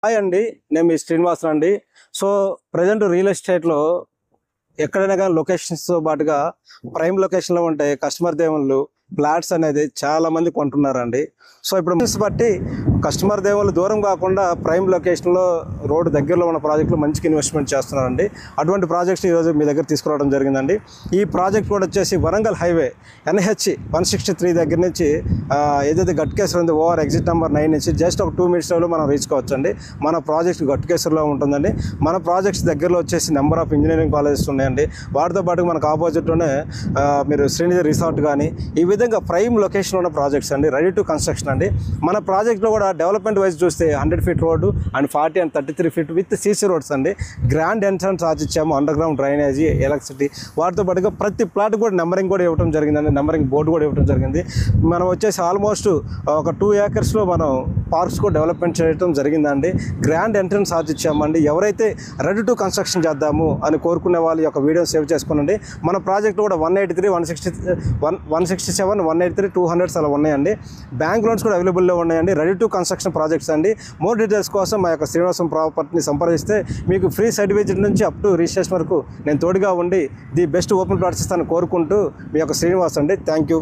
Hi అండి, నేను మీ శ్రీనివాసన్ అండి. సో ప్రజెంట్ రియల్ ఎస్టేట్లో ఎక్కడైనా కానీ లొకేషన్స్తో పాటుగా ప్రైమ్ లొకేషన్లో ఉంటే కస్టమర్ దేవుళ్ళు ఫ్లాట్స్ అనేది చాలా మంది కొంటున్నారండి. సో ఇప్పుడు బట్టి కస్టమర్ దేవుళ్ళు దూరం కాకుండా ప్రైమ్ లొకేషన్లో రోడ్డు దగ్గరలో ఉన్న ప్రాజెక్టులు మంచిగా ఇన్వెస్ట్మెంట్ చేస్తున్నారండి. అటువంటి ప్రాజెక్ట్స్ ఈరోజు మీ దగ్గర తీసుకురావడం జరిగిందండి. ఈ ప్రాజెక్ట్ కూడా వచ్చేసి వరంగల్ హైవే NH 163 దగ్గర నుంచి ఏదైతే గట్కేశ్వరం ఉంది ఓవర్ ఎగ్జిట్ నెంబర్ 9 నుంచి జస్ట్ ఒక 2 minutesలో మనం రీచ్ కావచ్చండి. మన ప్రాజెక్ట్ గట్కేశ్వరంలో ఉంటుందండి. మన ప్రాజెక్ట్స్ దగ్గరలో వచ్చేసి నెంబర్ ఆఫ్ ఇంజనీరింగ్ కాలేజెస్ ఉన్నాయండి. వాటితో పాటు మనకు ఆపోజిట్లోనే మీరు శ్రీనిధి రిసార్ట్ కానీ ఈ విధంగా ప్రైమ్ లొకేషన్ ఉన్న ప్రాజెక్ట్స్ అండి, రెడీ టు కన్స్ట్రక్షన్ అండి. మన ప్రాజెక్ట్లో కూడా డెవలప్మెంట్ వైజ్ చూస్తే 100 feet road and 40 and 33 feet with CC roads అండి. గ్రాండ్ ఎంట్రన్స్ ఇచ్చాము, అండర్ గ్రౌండ్ డ్రైనేజీ, ఎలక్ట్రిసిటీ. వాటితో పాటుగా ప్రతి ప్లాట్ కూడా నెంబరింగ్ కూడా ఇవ్వడం జరిగిందండి, నెంబరింగ్ బోర్డు కూడా ఇవ్వడం జరిగింది. మనం వచ్చేసి ఆల్మోస్ట్ ఒక 2 acresలో మనం పార్క్స్ కూడా డెవలప్మెంట్ చేయడం జరిగిందండి. గ్రాండ్ ఎంట్రన్స్ ఇచ్చామండి. ఎవరైతే రెడీ టు కన్స్ట్రక్షన్ చేద్దాము అని కోరుకునే వాళ్ళ యొక్క వీడియో సేవ్ చేసుకోనండి. మన ప్రాజెక్ట్ కూడా 183, 167, 183, 200 అలా ఉన్నాయండి. బ్యాంక్ లోన్స్ కూడా అవైలబుల్లో ఉన్నాయండి. రెడీ టు కన్స్ట్రక్షన్ ప్రాజెక్ట్స్ అండి. మోర్ డీటెయిల్స్ కోసం మా యొక్క శ్రీనివాసం ప్రాపర్టీని సంప్రదిస్తే మీకు ఫ్రీ సైట్ విజిట్ నుంచి అప్ టు రిజిస్ట్రేషన్ వరకు నేను తోడుగా ఉండి ది బెస్ట్ ఓపెన్ ప్లాట్స్ ఇస్తాను కోరుకుంటూ మీ యొక్క శ్రీనివాస్ అండి. Thank you.